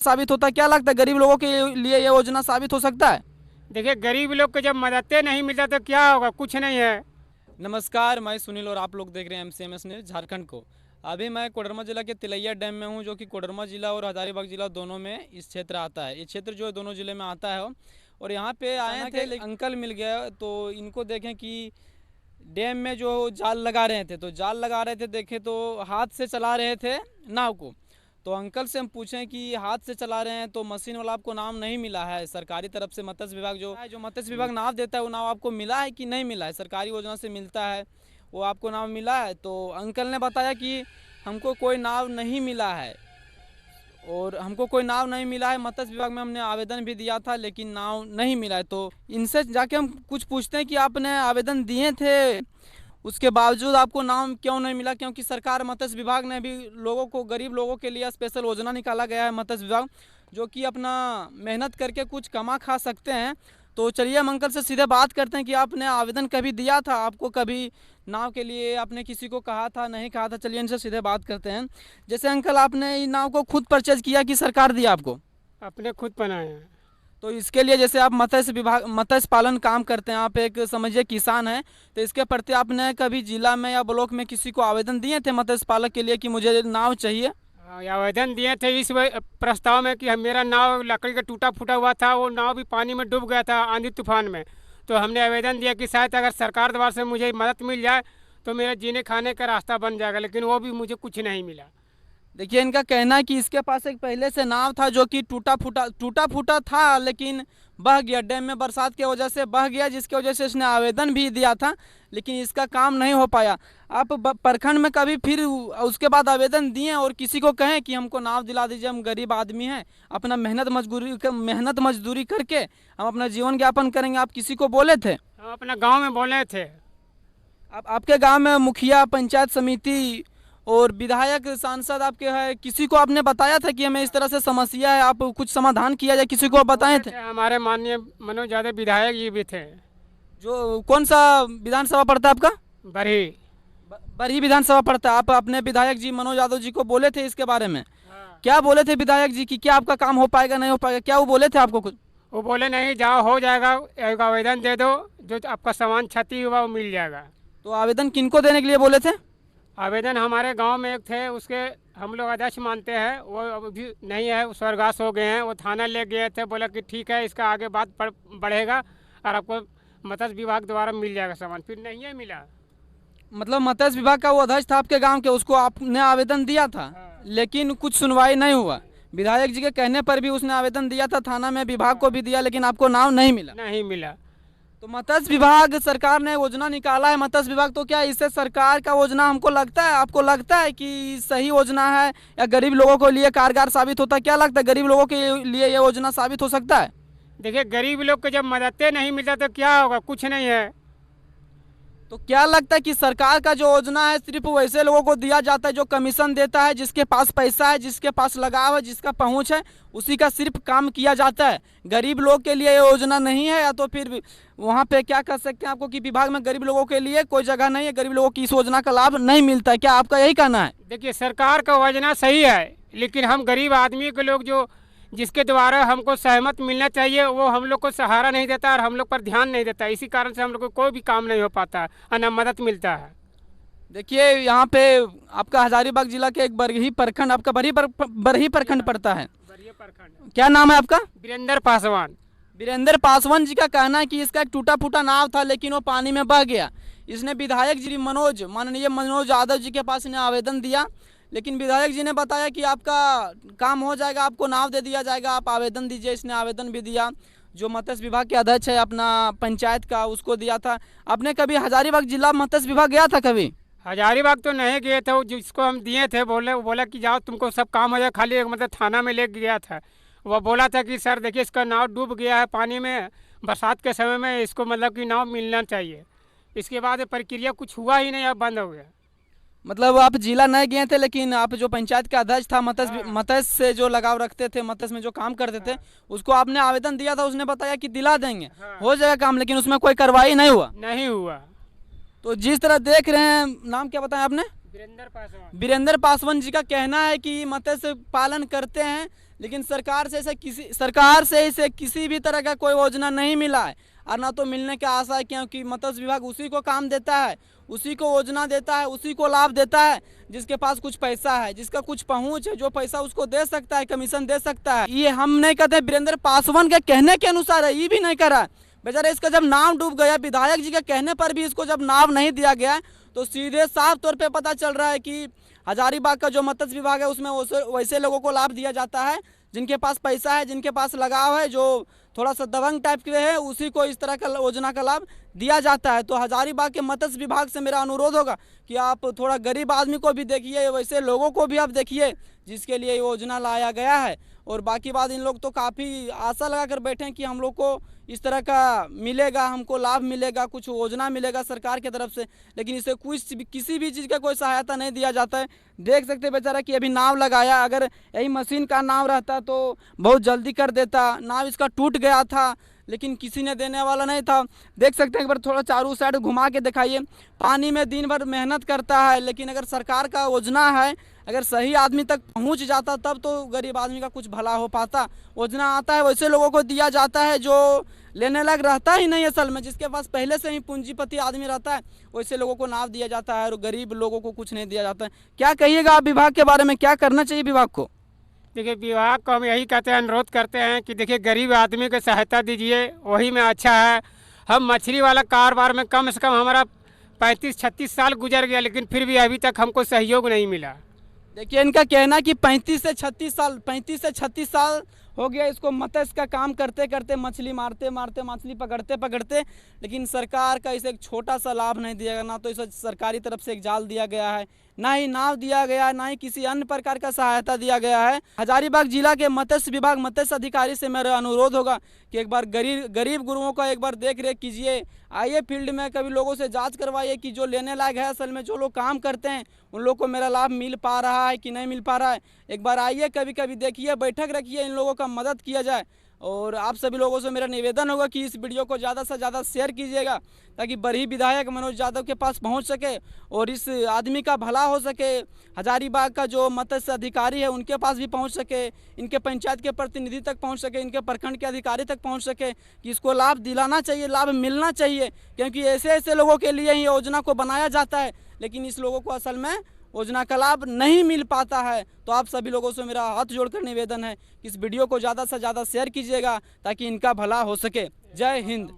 साबित होता है? क्या लगता है गरीब लोगों के लिए ये योजना साबित हो सकता है? देखिए, गरीब लोग को जब मददें नहीं मिलता तो क्या होगा, कुछ नहीं है। नमस्कार, मैं सुनील और आप लोग देख रहे हैं एमसीएमएस न्यूज़ झारखंड को। अभी मैं कोडरमा जिला के तिलैया डैम में हूं, जो कि कोडरमा जिला और हजारीबाग जिला दोनों में इस क्षेत्र आता है। ये क्षेत्र जो है दोनों जिले में आता है। और यहाँ पे आए थे, अंकल मिल गया तो इनको देखें कि डैम में जो जाल लगा रहे थे, तो जाल लगा रहे थे, देखे तो हाथ से चला रहे थे नाव को। तो अंकल से हम पूछें कि हाथ से चला रहे हैं तो मशीन वाला आपको नाम नहीं मिला है सरकारी तरफ से? मत्स्य विभाग जो मत्स्य विभाग नाव देता है वो नाव आपको मिला है कि नहीं मिला है? सरकारी योजना से मिलता है, वो आपको नाव मिला है? तो अंकल ने बताया कि हमको कोई नाव नहीं मिला है, और हमको कोई नाव नहीं मिला है। मत्स्य विभाग में हमने आवेदन भी दिया था लेकिन नाव नहीं मिला है। तो इनसे जाके हम कुछ पूछते हैं कि आपने आवेदन दिए थे, उसके बावजूद आपको नाम क्यों नहीं मिला? क्योंकि सरकार मत्स्य विभाग ने भी लोगों को, गरीब लोगों के लिए स्पेशल योजना निकाला गया है मत्स्य विभाग, जो कि अपना मेहनत करके कुछ कमा खा सकते हैं। तो चलिए हम अंकल से सीधे बात करते हैं कि आपने आवेदन कभी दिया था? आपको कभी नाव के लिए आपने किसी को कहा था, नहीं कहा था? चलिए इनसे सीधे बात करते हैं। जैसे अंकल, आपने ये नाव को खुद परचेज किया कि सरकार दिया आपको? अपने खुद बनाए हैं। तो इसके लिए जैसे आप मत्स्य विभाग, मत्स्य पालन काम करते हैं, आप एक समझिए किसान हैं, तो इसके प्रति आपने कभी जिला में या ब्लॉक में किसी को आवेदन दिए थे मत्स्य पालक के लिए कि मुझे नाव चाहिए? आवेदन दिए थे इस प्रस्ताव में कि मेरा नाव लकड़ी का टूटा फूटा हुआ था, वो नाव भी पानी में डूब गया था आंधी तूफान में। तो हमने आवेदन दिया कि शायद अगर सरकार द्वारा से मुझे मदद मिल जाए तो मेरे जीने खाने का रास्ता बन जाएगा, लेकिन वो भी मुझे कुछ नहीं मिला। देखिए, इनका कहना है कि इसके पास एक पहले से नाव था जो कि टूटा फूटा था, लेकिन बह गया, डैम में बरसात की वजह से बह गया, जिसकी वजह से इसने आवेदन भी दिया था लेकिन इसका काम नहीं हो पाया। आप प्रखंड में कभी फिर उसके बाद आवेदन दिए और किसी को कहें कि हमको नाव दिला दीजिए, हम गरीब आदमी हैं, अपना मेहनत मजदूरी करके हम अपना जीवन यापन करेंगे, आप किसी को बोले थे? हम अपना गाँव में बोले थे। आपके गाँव में मुखिया, पंचायत समिति और विधायक, सांसद आपके है, किसी को आपने बताया था कि हमें इस तरह से समस्या है, आप कुछ समाधान किया जाए? किसी को आप बताए थे? हमारे माननीय मनोज यादव विधायक जी भी थे। जो कौन सा विधानसभा पड़ता है आपका? बरही। बरही विधानसभा पड़ता है। आप अपने विधायक जी मनोज यादव जी को बोले थे इसके बारे में? हाँ। क्या बोले थे विधायक जी कि क्या आपका काम हो पाएगा, नहीं हो पाएगा? क्या वो बोले थे आपको कुछ? वो बोले नहीं, जाओ हो जाएगा, एक आवेदन दे दो, जो आपका सामान क्षति हुआ वो मिल जाएगा। तो आवेदन किनको देने के लिए बोले थे? आवेदन हमारे गांव में एक थे, उसके हम लोग अध्यक्ष मानते हैं, वो अभी नहीं है, वो स्वर्गवास हो गए हैं। वो थाना ले गए थे, बोला कि ठीक है, इसका आगे बात बढ़ेगा और आपको मत्स्य विभाग द्वारा मिल जाएगा सामान। फिर नहीं है मिला। मतलब मत्स्य विभाग का वो अध्यक्ष था आपके गांव के, उसको आपने आवेदन दिया था? हाँ। लेकिन कुछ सुनवाई नहीं हुआ। विधायक जी के कहने पर भी उसने आवेदन दिया था, थाना में, विभाग को भी दिया, लेकिन आपको नाव नहीं मिला? नहीं मिला। तो मत्स्य विभाग, सरकार ने योजना निकाला है मत्स्य विभाग, तो क्या इससे सरकार का योजना, हमको लगता है, आपको लगता है कि सही योजना है या गरीब लोगों के लिए कारगर साबित होता है? क्या लगता है गरीब लोगों के लिए ये योजना साबित हो सकता है? देखिए, गरीब लोग को जब मददें नहीं मिलता तो क्या होगा, कुछ नहीं है। तो क्या लगता है कि सरकार का जो योजना है सिर्फ वैसे लोगों को दिया जाता है जो कमीशन देता है, जिसके पास पैसा है, जिसके पास लगाव है, जिसका पहुंच है, उसी का सिर्फ काम किया जाता है? गरीब लोग के लिए ये योजना नहीं है? या तो फिर वहाँ पे क्या कर सकते हैं आपको कि विभाग में गरीब लोगों के लिए कोई जगह नहीं है, गरीब लोगों की इस योजना का लाभ नहीं मिलता है? क्या आपका यही कहना है? देखिए, सरकार का योजना सही है, लेकिन हम गरीब आदमी के लोग जो जिसके द्वारा हमको सहमत मिलना चाहिए, वो हम लोग को सहारा नहीं देता और हम लोग पर ध्यान नहीं देता। इसी कारण से हम लोग को कोई भी काम नहीं हो पाता और न मदद मिलता है। देखिए, यहाँ पे आपका हजारीबाग जिला के एक बरही प्रखंड, आपका बरही प्रखंड पड़ता है। क्या नाम है आपका? वीरेंद्र पासवान। वीरेंद्र पासवान जी का कहना है कि इसका एक टूटा फूटा नाव था लेकिन वो पानी में बह गया। इसने विधायक जी माननीय मनोज यादव जी के पास इन्हें आवेदन दिया, लेकिन विधायक जी ने बताया कि आपका काम हो जाएगा, आपको नाव दे दिया जाएगा, आप आवेदन दीजिए। इसने आवेदन भी दिया, जो मत्स्य विभाग के अध्यक्ष है अपना पंचायत का, उसको दिया था। आपने कभी हजारीबाग जिला मत्स्य विभाग गया था कभी? हजारीबाग तो नहीं गए थे, वो जिसको हम दिए थे वो बोला कि जाओ तुमको सब काम हो जाए, खाली एक मतलब थाना में ले गया था। वो बोला था कि सर देखिए, इसका नाव डूब गया है पानी में, बरसात के समय में इसको मतलब कि नाव मिलना चाहिए। इसके बाद प्रक्रिया कुछ हुआ ही नहीं, अब बंद हो गया। मतलब आप जिला नहीं गए थे, लेकिन आप जो पंचायत का अध्यक्ष था, मत्स्य से जो लगाव रखते थे, मत्स्य में जो काम करते थे, उसको आपने आवेदन दिया था, उसने बताया कि दिला देंगे, हो जाएगा काम, लेकिन उसमें कोई कार्रवाई नहीं हुआ? नहीं हुआ। तो जिस तरह देख रहे हैं, नाम क्या बताया आपने? वीरेंद्र पासवान। वीरेंद्र पासवान जी का कहना है कि मत्स्य पालन करते हैं लेकिन सरकार से इसे किसी भी तरह का कोई योजना नहीं मिला है और ना तो मिलने का आशा है, क्योंकि मत्स्य विभाग उसी को काम देता है, उसी को योजना देता है, उसी को लाभ देता है जिसके पास कुछ पैसा है, जिसका कुछ पहुंच है, जो पैसा उसको दे सकता है, कमीशन दे सकता है। ये हम नहीं कहते, वीरेंद्र पासवान के कहने के अनुसार है, ये भी नहीं करा बेचारा। इसका जब नाम डूब गया, विधायक जी के कहने पर भी इसको जब नाम नहीं दिया गया, तो सीधे साफ तौर पे पता चल रहा है कि हजारीबाग का जो मत्स्य विभाग है उसमें वैसे लोगों को लाभ दिया जाता है जिनके पास पैसा है, जिनके पास लगाव है, जो थोड़ा सा दबंग टाइप के है, उसी को इस तरह का योजना का लाभ दिया जाता है। तो हजारीबाग के मत्स्य विभाग से मेरा अनुरोध होगा कि आप थोड़ा गरीब आदमी को भी देखिए, वैसे लोगों को भी आप देखिए जिसके लिए योजना लाया गया है। और बाकी बात, इन लोग तो काफ़ी आशा लगा कर बैठे हैं कि हम लोग को इस तरह का मिलेगा, हमको लाभ मिलेगा, कुछ योजना मिलेगा सरकार की तरफ से, लेकिन इसे किसी भी चीज़ का कोई सहायता नहीं दिया जाता है। देख सकते हैं बेचारा कि अभी नाव लगाया, अगर यही मशीन का नाव रहता तो बहुत जल्दी कर देता। नाव इसका टूट गया था लेकिन किसी ने देने वाला नहीं था। देख सकते हैं, एक बार थोड़ा चारों साइड घुमा के दिखाइए। पानी में दिन भर मेहनत करता है, लेकिन अगर सरकार का योजना है, अगर सही आदमी तक पहुंच जाता तब तो गरीब आदमी का कुछ भला हो पाता। योजना आता है वैसे लोगों को दिया जाता है जो लेने लायक रहता ही नहीं असल में, जिसके पास पहले से ही पूंजीपति आदमी रहता है वैसे लोगों को नाव दिया जाता है और गरीब लोगों को कुछ नहीं दिया जाता है। क्या कहिएगा आप विभाग के बारे में, क्या करना चाहिए विभाग को? देखिए, विभाग को हम यही कहते हैं, अनुरोध करते हैं कि देखिए गरीब आदमी को सहायता दीजिए, वही में अच्छा है। हम मछली वाला कारोबार में कम से कम हमारा 35-36 साल गुजर गया, लेकिन फिर भी अभी तक हमको सहयोग नहीं मिला। देखिए, इनका कहना कि 35 से 36 साल हो गया इसको मत्स्य का काम करते करते, मछली मारते मारते, मछली पकड़ते पकड़ते, लेकिन सरकार का इसे एक छोटा सा लाभ नहीं दिया गया। ना तो इसे सरकारी तरफ से एक जाल दिया गया है, ना ही नाव दिया गया है, ना ही किसी अन्य प्रकार का सहायता दिया गया है। हजारीबाग जिला के मत्स्य विभाग मत्स्य अधिकारी से मेरा अनुरोध होगा कि एक बार गरीब गुरुओं का एक बार देख रेख कीजिए, आइए फील्ड में, कभी लोगों से जांच करवाइए कि जो लेने लायक है, असल में जो लोग काम करते हैं उन लोग को मेरा लाभ मिल पा रहा है कि नहीं मिल पा रहा है। एक बार आइए, कभी कभी देखिए, बैठक रखिए, इन लोगों का मदद किया जाए। और आप सभी लोगों से मेरा निवेदन होगा कि इस वीडियो को ज़्यादा से ज़्यादा शेयर कीजिएगा ताकि बड़ी विधायक मनोज यादव के पास पहुंच सके और इस आदमी का भला हो सके। हजारीबाग का जो मत्स्य अधिकारी है उनके पास भी पहुंच सके, इनके पंचायत के प्रतिनिधि तक पहुंच सके, इनके प्रखंड के अधिकारी तक पहुंच सके कि इसको लाभ दिलाना चाहिए, लाभ मिलना चाहिए, क्योंकि ऐसे ऐसे लोगों के लिए ही योजना को बनाया जाता है, लेकिन इस लोगों को असल में योजना का लाभ नहीं मिल पाता है। तो आप सभी लोगों से मेरा हाथ जोड़कर निवेदन है कि इस वीडियो को ज़्यादा से ज़्यादा शेयर कीजिएगा ताकि इनका भला हो सके। जय हिंद।